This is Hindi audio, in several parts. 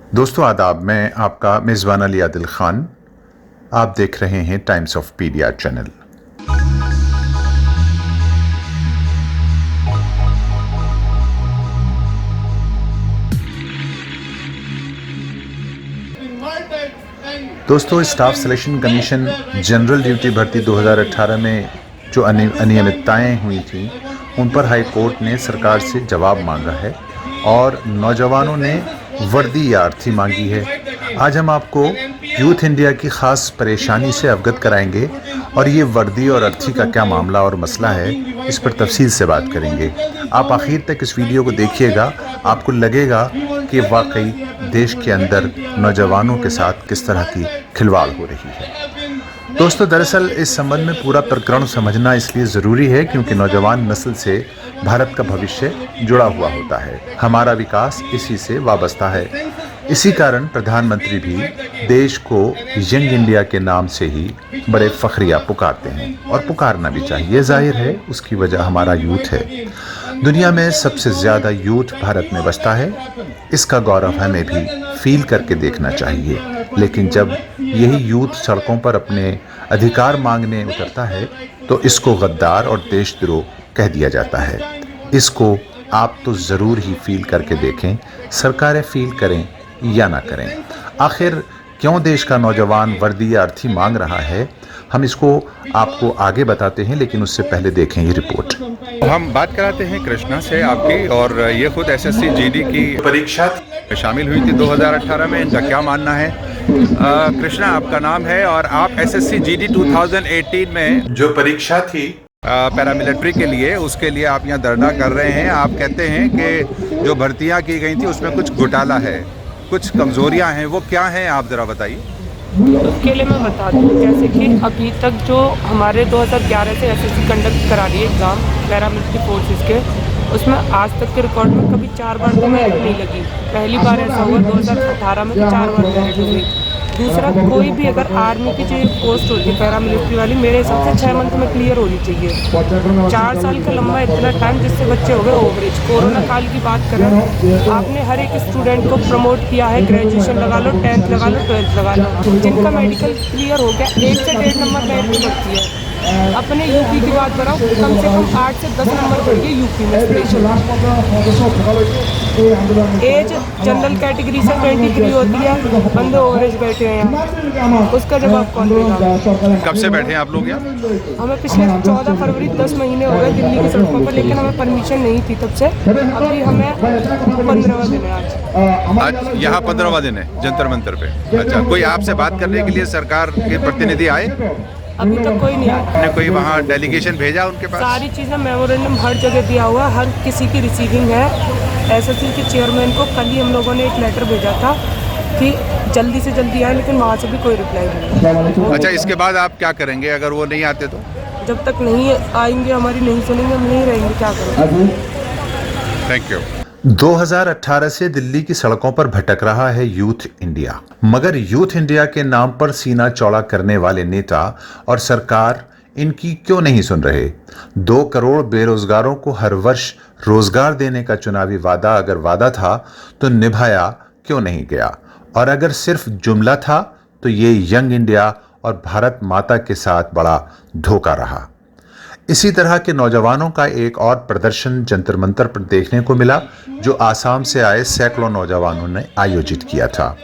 दोस्तों आदाब, मैं आपका मेज़बान अली आदिल ख़ान। आप देख रहे हैं टाइम्स ऑफ पीडिया चैनल। दोस्तों, staff selection commission general duty भर्ती 2018 में जो अनियमितताएं हुई थी उन पर हाई कोर्ट ने सरकार से जवाब मांगा है और नौजवानों ने वर्दी या अर्थी मांगी है। आज हम आपको यूथ इंडिया की ख़ास परेशानी से अवगत कराएंगे और ये वर्दी और अर्थी का क्या मामला और मसला है, इस पर तफसील से बात करेंगे। आप आखिर तक इस वीडियो को देखिएगा, आपको लगेगा कि वाकई देश के अंदर नौजवानों के साथ किस तरह की खिलवाड़ हो रही है। दोस्तों, दरअसल इस संबंध में पूरा प्रकरण समझना इसलिए ज़रूरी है क्योंकि नौजवान नस्ल से भारत का भविष्य जुड़ा हुआ होता है। हमारा विकास इसी से वाबस्ता है। इसी कारण प्रधानमंत्री भी देश को यंग इंडिया के नाम से ही बड़े फखरिया पुकारते हैं और पुकारना भी चाहिए। जाहिर है उसकी वजह हमारा यूथ है। दुनिया में सबसे ज़्यादा यूथ भारत में बसता है। इसका गौरव हमें भी फील करके देखना चाहिए। लेकिन जब यही यूथ सड़कों पर अपने अधिकार मांगने उतरता है तो इसको गद्दार और देशद्रोह कह दिया जाता है। इसको आप तो ज़रूर ही फील करके देखें, सरकारें फील करें या ना करें। आखिर क्यों देश का नौजवान वर्दी या अर्थी मांग रहा है, हम इसको आपको आगे बताते हैं, लेकिन उससे पहले देखें ये रिपोर्ट। हम बात कराते हैं कृष्णा से आपकी, और ये खुद एसएससी जीडी की परीक्षा शामिल हुई थी 2018 में। इनका क्या मानना है? कृष्णा आपका नाम है और आप एसएससी जीडी 2018 में जो परीक्षा थी पैरामिलिट्री के लिए, उसके लिए आप यहाँ धरना कर रहे हैं। आप कहते हैं कि जो भर्तियाँ की गई थी उसमें कुछ घोटाला है, कुछ कमज़ोरियाँ हैं, वो क्या हैं आप ज़रा बताइए। उसके लिए मैं बता दूँ, जैसे कि अभी तक जो हमारे 2011 से एसएससी कंडक्ट करा रही है एग्ज़ाम पैरामिलिट्री फोर्सेस के, उसमें आज तक के रिकॉर्ड में कभी 4 बार तो मेरिट नहीं लगी। पहली बार ऐसा हुआ 2018 में 4 बार मेरिट हुई। दूसरा, कोई भी अगर आर्मी की जो पोस्ट होती है पैरामिलिट्री वाली, मेरे हिसाब से 6 मंथ में क्लियर होनी चाहिए। 4 साल का लंबा इतना टाइम जिससे बच्चे हो गए ओवरेज। कोरोना काल की बात करें, आपने हर एक स्टूडेंट को प्रमोट किया है। ग्रेजुएशन लगा लो, 10th लगा लो, 12th लगा लो। जिनका मेडिकल क्लियर हो गया 1 से 1.5 नंबर मेरिट बढ़ती है। अपने यूपी की बात कराओ, कम से कम 8 से 10 नंबर बढ़ गए यूपी में स्पेशल। एज जनरल कैटेगरी से 23 होती है, बंदे ओवरेज बैठे हैं यहाँ। उसका जवाब कौन देगा? कब से बैठे हैं आप लोग यहाँ? हमें पिछले 14 फरवरी 10 महीने हो गए दिल्ली की सड़कों पर, लेकिन हमें परमिशन नहीं थी तब से। अभी हमें 15वां दिन है आज यहाँ 15वां दिन है जंतर मंतर पे। अच्छा, कोई आपसे बात करने के लिए सरकार के प्रतिनिधि आए? अभी तक कोई नहीं आया। आपने कोई वहाँ डेलीगेशन भेजा उनके पास? सारी चीज़ें मेमोरेंडम हर जगह दिया हुआ, हर किसी की रिसीविंग है। एसएससी के चेयरमैन को कल ही हम लोगों ने एक लेटर भेजा था कि जल्दी से जल्दी आए, लेकिन वहाँ से भी कोई रिप्लाई नहीं। अच्छा, इसके बाद आप क्या करेंगे अगर वो नहीं आते तो? जब तक नहीं आएंगे, हमारी नहीं सुनेंगे, हम नहीं रहेंगे, क्या करेंगे। Thank you. 2018 से दिल्ली की सड़कों पर भटक रहा है यूथ इंडिया, मगर यूथ इंडिया के नाम पर सीना चौड़ा करने वाले नेता और सरकार इनकी क्यों नहीं सुन रहे? 2 करोड़ बेरोजगारों को हर वर्ष रोजगार देने का चुनावी वादा अगर वादा था तो निभाया क्यों नहीं गया? और अगर सिर्फ जुमला था तो ये यंग इंडिया और भारत माता के साथ बड़ा धोखा रहा। इसी तरह के नौजवानों का एक और प्रदर्शन जंतर मंतर पर देखने को मिला, जो आसाम से आए सैकड़ों नौजवानों ने आयोजित किया था,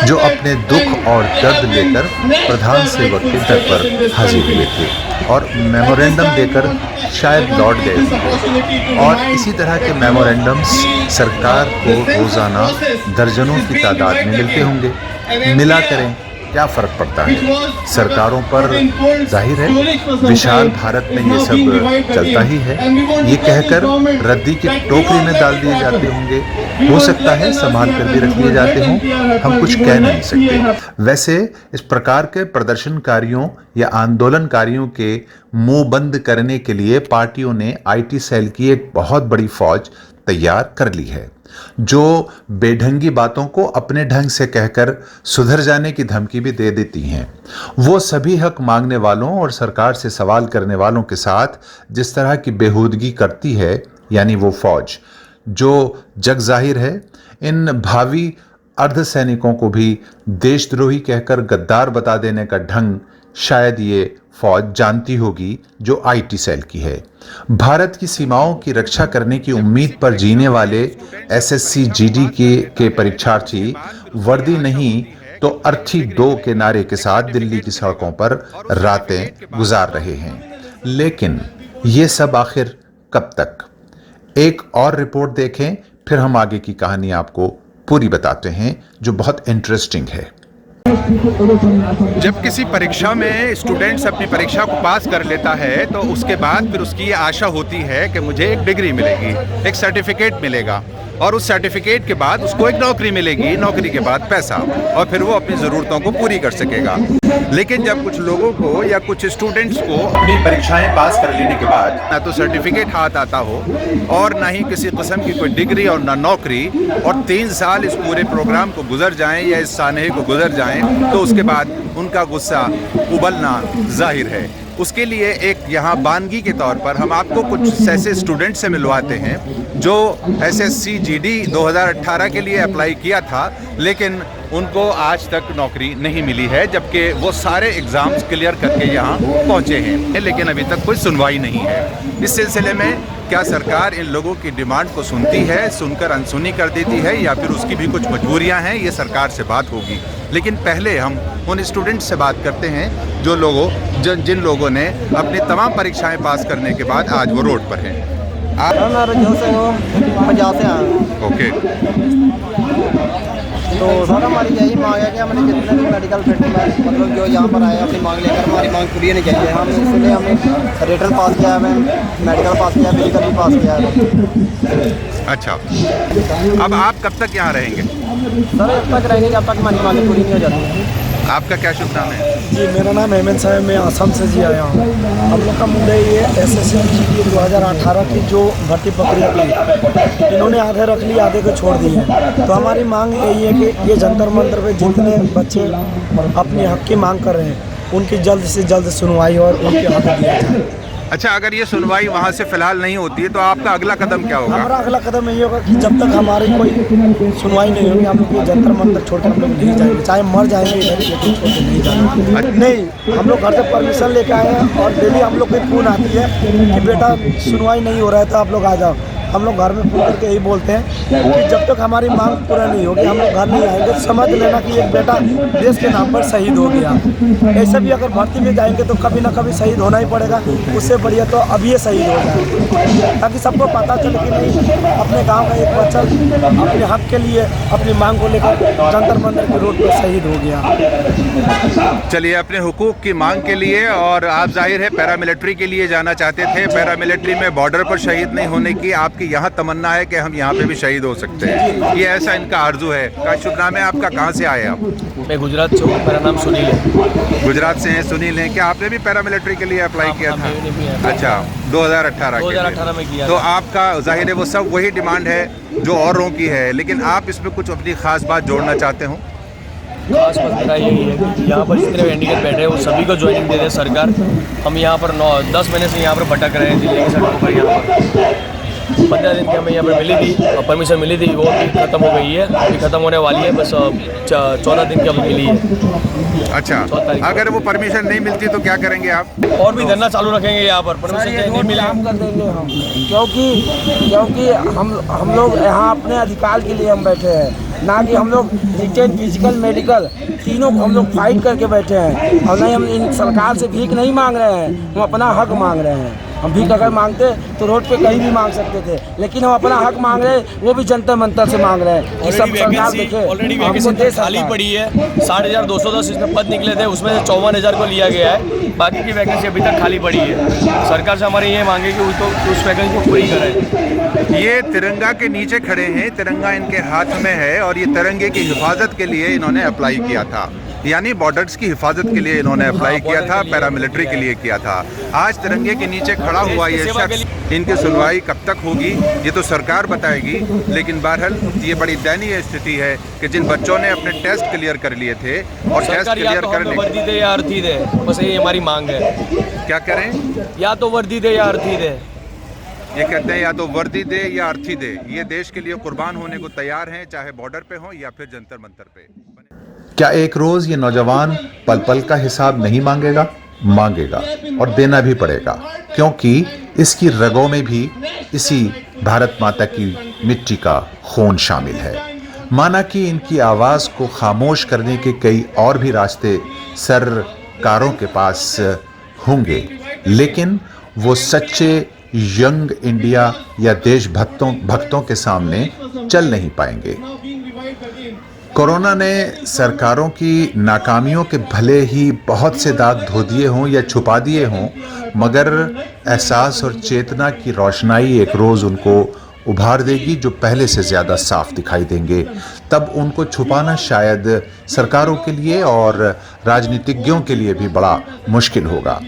जो अपने दुख और दर्द लेकर प्रधान सेवक के दर पर हाजिर हुए थे और मेमोरेंडम देकर शायद लौट गए थे। और इसी तरह के मेमोरेंडम्स सरकार को रोजाना दर्जनों की तादाद में मिलते होंगे। मिला करें, क्या फर्क पड़ता है? सरकारों पर जाहिर है विशाल भारत में ये सब चलता ही है। ये कहकर रद्दी की टोकरी में डाल दिए जाते होंगे, हो सकता है संभाल कर भी रख लिए जाते हों, हम कुछ कह नहीं सकते। वैसे इस प्रकार के प्रदर्शनकारियों या आंदोलनकारियों के मुंह बंद करने के लिए पार्टियों ने आईटी सेल की एक बहुत बड़ी फौज तैयार कर ली है, जो बेढंगी बातों को अपने ढंग से कहकर सुधर जाने की धमकी भी दे देती हैं। वो सभी हक मांगने वालों और सरकार से सवाल करने वालों के साथ जिस तरह की बेहूदगी करती है, यानी वो फौज जो जग जाहिर है इन भावी अर्धसैनिकों को भी देशद्रोही कहकर गद्दार बता देने का ढंग शायद ये फौज जानती होगी जो आईटी सेल की है। भारत की सीमाओं की रक्षा करने की उम्मीद पर जीने वाले एसएससी जीडी के परीक्षार्थी वर्दी नहीं तो अर्थी 2 के नारे के साथ दिल्ली की सड़कों पर रातें गुजार रहे हैं। लेकिन ये सब आखिर कब तक? एक और रिपोर्ट देखें, फिर हम आगे की कहानी आपको पूरी बताते हैं जो बहुत इंटरेस्टिंग है। जब किसी परीक्षा में स्टूडेंट्स अपनी परीक्षा को पास कर लेता है तो उसके बाद फिर उसकी ये आशा होती है कि मुझे एक डिग्री मिलेगी, एक सर्टिफिकेट मिलेगा और उस सर्टिफिकेट के बाद उसको एक नौकरी मिलेगी, नौकरी के बाद पैसा, और फिर वो अपनी ज़रूरतों को पूरी कर सकेगा। लेकिन जब कुछ लोगों को या कुछ स्टूडेंट्स को अपनी परीक्षाएं पास कर लेने के बाद ना तो सर्टिफिकेट हाथ आता हो और ना ही किसी किस्म की कोई डिग्री और ना नौकरी, और 3 साल इस पूरे प्रोग्राम को गुजर जाएं या इस सानहे को गुजर जाएं, तो उसके बाद उनका गुस्सा उबलना जाहिर है। उसके लिए एक यहाँ बानगी के तौर पर हम आपको कुछ ऐसे स्टूडेंट से मिलवाते हैं जो एसएससी जीडी 2018 के लिए अप्लाई किया था, लेकिन उनको आज तक नौकरी नहीं मिली है, जबकि वो सारे एग्ज़ाम्स क्लियर करके यहाँ पहुँचे हैं, लेकिन अभी तक कोई सुनवाई नहीं है। इस सिलसिले में क्या सरकार इन लोगों की डिमांड को सुनती है, सुनकर अनसुनी कर देती है, या फिर उसकी भी कुछ मजबूरियाँ हैं? ये सरकार से बात होगी। लेकिन पहले हम उन स्टूडेंट से बात करते हैं जो जिन लोगों ने अपनी तमाम परीक्षाएं पास करने के बाद आज वो रोड पर हैं। आप ओके, तो सर हमारी यही मांग है कि हमने जितने भी मेडिकल फील्ड में मतलब जो यहाँ पर आए अपनी मांग लेकर, हमारी मांग पूरी नहीं चाहिए। हम इसलिए हमने रिटर्न पास किया है, मेडिकल पास किया है, फिजिकल भी पास किया है। अच्छा, अब आप कब तक यहाँ रहेंगे? सर जब तक रहेंगे जब तक हमारी मांग पूरी नहीं हो जाती। आपका क्या शुभ नाम है? जी मेरा नाम हेमंत साहब, मैं असम से जी आया हूँ। हम लोग का मुद्दा ये एसएससी जीडी 2018 की जो भर्ती प्रक्रिया की इन्होंने आधे रख ली, आधे को छोड़ दिए। तो हमारी मांग यही है कि ये जंतर मंतर पे जितने बच्चे अपने हक की मांग कर रहे हैं उनकी जल्द से जल्द सुनवाई और उनके हक दिया जाए। अच्छा, अगर ये सुनवाई वहाँ से फिलहाल नहीं होती है तो आपका अगला कदम क्या होगा? हमारा अगला कदम यही होगा कि जब तक हमारी कोई सुनवाई नहीं होगी हम लोग ये जंतर मंतर छोड़ कर हम लोग नहीं जाएंगे, चाहे मर जाएंगे इधर छोड़ के नहीं जाएंगे। नहीं, हम लोग घर से परमिशन लेके आए हैं और डेली हम लोग को फ़ोन आती है कि बेटा सुनवाई नहीं हो रहा है तो आप लोग आ जाओ। हम लोग घर में फोन करके यही बोलते हैं कि जब तक हमारी मांग पूरा नहीं होगी हम लोग घर नहीं आएंगे। तो समझ लेना कि एक बेटा देश के नाम पर शहीद हो गया। ऐसे भी अगर भर्ती में जाएंगे तो कभी ना कभी शहीद होना ही पड़ेगा, उससे बढ़िया तो अभी ये शहीद हो जाए, ताकि सबको पता चले कि नहीं अपने गांव का एक बच्चा अपने हक के लिए अपनी मांग को लेकर जंतर मंतर के रोड पर शहीद हो गया। चलिए, अपने हुकूक की मांग के लिए, और आप जाहिर है पैरामिलिट्री के लिए जाना चाहते थे। पैरामिलिट्री में बॉर्डर पर शहीद नहीं होने की आपकी यहाँ तमन्ना है कि हम यहाँ पे भी शहीद हो सकते हैं, ये ऐसा इनका आरजू है। क्या शुभ नाम है आपका? कहाँ से आए आप? मैं गुजरात से हूँ, मेरा नाम सुनील है। गुजरात से हैं, सुनील हैं। क्या आपने भी पैरामिलिट्री के लिए अप्लाई किया था? अच्छा, 2018 में किया। तो आपका जाहिर है वो सब वही डिमांड है जो औरों की है, लेकिन आप इसमें कुछ अपनी खास बात जोड़ना चाहते हो? खास बात मेरा यही है कि यहाँ पर जितने कैंडिडेट बैठे हैं वो सभी को ज्वाइनिंग दे दे सरकार। हम यहाँ पर 10 महीने से यहाँ पर भटक रहे हैं दिल्ली की सड़कों पर। यहाँ पर 15 दिन की हमें यहाँ पर मिली थी और परमिशन मिली थी, वो भी खत्म हो गई है, अभी खत्म होने वाली है, बस 14 दिन की अभी मिली है। अच्छा, अगर वो परमिशन नहीं मिलती तो क्या करेंगे आप? और भी धरना चालू रखेंगे यहाँ पर, परमिशन नहीं मिले काम कर देंगे हम, क्योंकि हम लोग यहाँ अपने अधिकार के लिए हम बैठे हैं, ना कि हम लोग रिटेन फिजिकल मेडिकल तीनों को हम लोग फाइट करके बैठे हैं। और नहीं, हम इन सरकार से भीख नहीं मांग रहे हैं, हम अपना हक मांग रहे हैं। हम भीख अगर मांगते तो रोड पे कहीं भी मांग सकते थे, लेकिन हम अपना हक मांग रहे हैं, वो भी जंतर मंतर से मांग रहे हैं कि सब सरकार देखे। ऑलरेडी वैकेंसी खाली पड़ी है, 60,210 इसमें पद निकले थे, उसमें से 54,000 को लिया गया है, बाकी की वैकेंसी अभी तक खाली पड़ी है। सरकार से हमारी ये मांगे कि उस वैकेंसी को पूरी करें। ये तिरंगा के नीचे खड़े हैं, तिरंगा इनके हाथ में है और ये तिरंगे की हिफाजत के लिए इन्होंने अप्लाई किया था, यानी बॉर्डर्स की हिफाजत के लिए इन्होंने अप्लाई किया था, पैरामिलिट्री के लिए किया था। आज तिरंगे के नीचे खड़ा हुआ ये शख्स, इनकी सुनवाई कब तक होगी ये तो सरकार बताएगी, लेकिन बहरहाल ये बड़ी दयनीय स्थिति है कि जिन बच्चों ने अपने टेस्ट क्लियर कर लिए थे और टेस्ट क्लियर करने वर्दी दे या अर्थी दे, बस यही हमारी मांग है। क्या करें? या तो वर्दी दे या अर्थी दे। ये कहते हैं या तो वर्दी दे या अर्थी दे, ये देश के लिए कुर्बान होने को तैयार हैं, चाहे बॉर्डर पे हो या फिर जंतर मंतर पे। क्या एक रोज ये नौजवान पल पल का हिसाब नहीं मांगेगा? मांगेगा, और देना भी पड़ेगा, क्योंकि इसकी रगों में भी इसी भारत माता की मिट्टी का खून शामिल है। माना कि इनकी आवाज को खामोश करने के कई और भी रास्ते सरकारों के पास होंगे, लेकिन वो सच्चे यंग इंडिया या देशभक्तों के सामने चल नहीं पाएंगे। कोरोना ने सरकारों की नाकामियों के भले ही बहुत से दाग धो दिए हों या छुपा दिए हों, मगर एहसास और चेतना की रोशनाई एक रोज़ उनको उभार देगी, जो पहले से ज़्यादा साफ दिखाई देंगे। तब उनको छुपाना शायद सरकारों के लिए और राजनीतिज्ञों के लिए भी बड़ा मुश्किल होगा।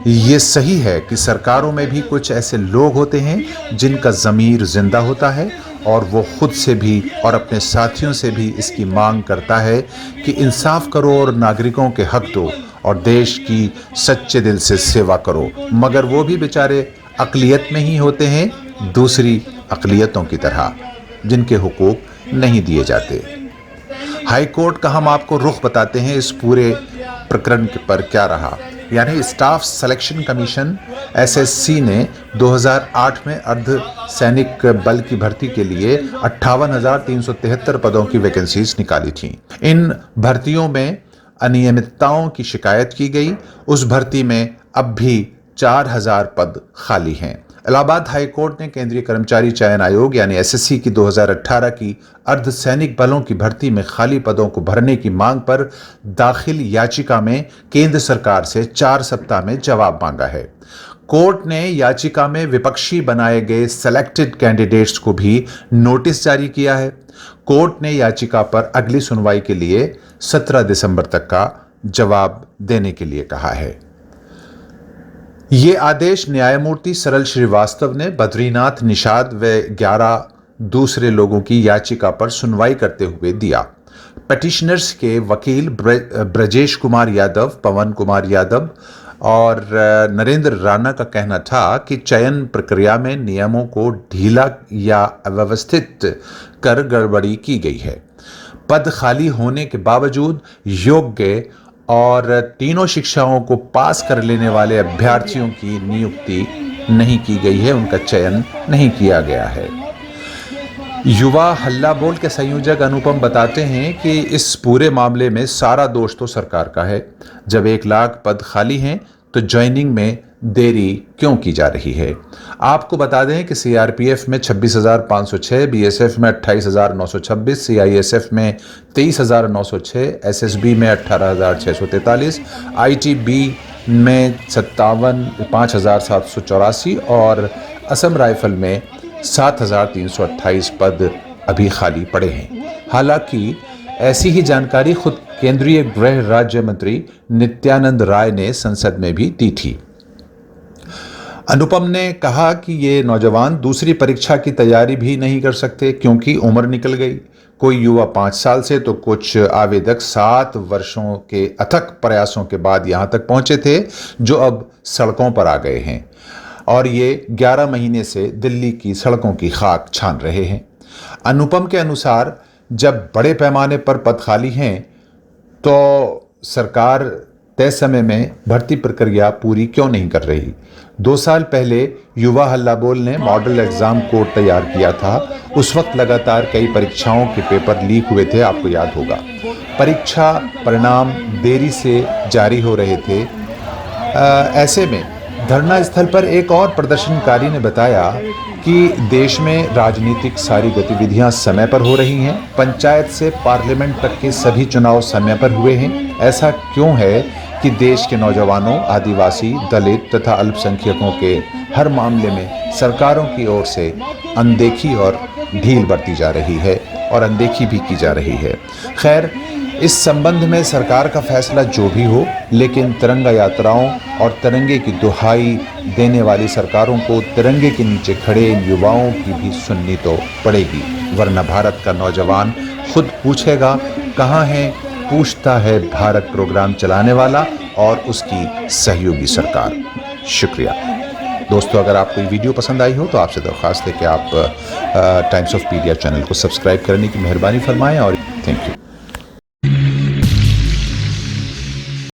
ये सही है कि सरकारों में भी कुछ ऐसे लोग होते हैं जिनका ज़मीर जिंदा होता है, और वो खुद से भी और अपने साथियों से भी इसकी मांग करता है कि इंसाफ करो और नागरिकों के हक दो और देश की सच्चे दिल से सेवा करो। मगर वो भी बेचारे अक़लियत में ही होते हैं, दूसरी अक़लियतों की तरह, जिनके हुकूक नहीं दिए जाते। हाई कोर्ट का हम आपको रुख बताते हैं इस पूरे प्रकरण पर क्या रहा। यानी स्टाफ सिलेक्शन कमीशन एसएससी ने 2008 में अर्ध सैनिक बल की भर्ती के लिए 58,373 पदों की वैकेंसीज निकाली थीं। इन भर्तियों में अनियमितताओं की शिकायत की गई। उस भर्ती में अब भी 4,000 पद खाली हैं। इलाहाबाद हाई कोर्ट ने केंद्रीय कर्मचारी चयन आयोग यानी एसएससी की 2018 की अर्ध सैनिक बलों की भर्ती में खाली पदों को भरने की मांग पर दाखिल याचिका में केंद्र सरकार से 4 सप्ताह में जवाब मांगा है। कोर्ट ने याचिका में विपक्षी बनाए गए सेलेक्टेड कैंडिडेट्स को भी नोटिस जारी किया है। कोर्ट ने याचिका पर अगली सुनवाई के लिए 17 दिसंबर तक का जवाब देने के लिए कहा है। ये आदेश न्यायमूर्ति सरल श्रीवास्तव ने बद्रीनाथ निषाद व 11 दूसरे लोगों की याचिका पर सुनवाई करते हुए दिया। पिटिशनर्स के वकील ब्रजेश कुमार यादव, पवन कुमार यादव और नरेंद्र राणा का कहना था कि चयन प्रक्रिया में नियमों को ढीला या अव्यवस्थित कर गड़बड़ी की गई है। पद खाली होने के बावजूद योग्य और तीनों शिक्षाओं को पास कर लेने वाले अभ्यर्थियों की नियुक्ति नहीं की गई है, उनका चयन नहीं किया गया है। युवा हल्ला बोल के संयोजक अनुपम बताते हैं कि इस पूरे मामले में सारा दोष तो सरकार का है। जब 1 लाख पद खाली हैं तो ज्वाइनिंग में देरी क्यों की जा रही है? आपको बता दें कि सीआरपीएफ में 26,506, बीएसएफ में 28,926, सीआईएसएफ में 23,906, एसएसबी में 18,643, आईटीबी में 5,784 और असम राइफल में 7,328 पद अभी खाली पड़े हैं। हालांकि ऐसी ही जानकारी खुद केंद्रीय गृह राज्य मंत्री नित्यानंद राय ने संसद में भी दी थी। अनुपम ने कहा कि ये नौजवान दूसरी परीक्षा की तैयारी भी नहीं कर सकते क्योंकि उम्र निकल गई। कोई युवा 5 साल से तो कुछ आवेदक 7 वर्षों के अथक प्रयासों के बाद यहाँ तक पहुँचे थे, जो अब सड़कों पर आ गए हैं और ये 11 महीने से दिल्ली की सड़कों की खाक छान रहे हैं। अनुपम के अनुसार जब बड़े पैमाने पर पद खाली हैं तो सरकार तय समय में भर्ती प्रक्रिया पूरी क्यों नहीं कर रही? 2 साल पहले युवा हल्ला बोल ने मॉडल एग्जाम कोड तैयार किया था। उस वक्त लगातार कई परीक्षाओं के पेपर लीक हुए थे, आपको याद होगा। परीक्षा परिणाम देरी से जारी हो रहे थे। ऐसे में धरना स्थल पर एक और प्रदर्शनकारी ने बताया कि देश में राजनीतिक सारी गतिविधियां समय पर हो रही हैं। पंचायत से पार्लियामेंट तक के सभी चुनाव समय पर हुए हैं। ऐसा क्यों है कि देश के नौजवानों, आदिवासी, दलित तथा अल्पसंख्यकों के हर मामले में सरकारों की ओर से अनदेखी और ढील बरती जा रही है और अनदेखी भी की जा रही है। खैर, इस संबंध में सरकार का फैसला जो भी हो, लेकिन तिरंगा यात्राओं और तिरंगे की दुहाई देने वाली सरकारों को तिरंगे के नीचे खड़े इन युवाओं की भी सुननी तो पड़ेगी, वरना भारत का नौजवान खुद पूछेगा कहाँ है, पूछता है भारत प्रोग्राम चलाने वाला और उसकी सहयोगी सरकार। शुक्रिया। दोस्तों, अगर आपको ये वीडियो पसंद आई हो तो आपसे दरख्वास्त है कि आप टाइम्स ऑफ पीडिया चैनल को सब्सक्राइब करने की मेहरबानी फरमाएं और थैंक यू।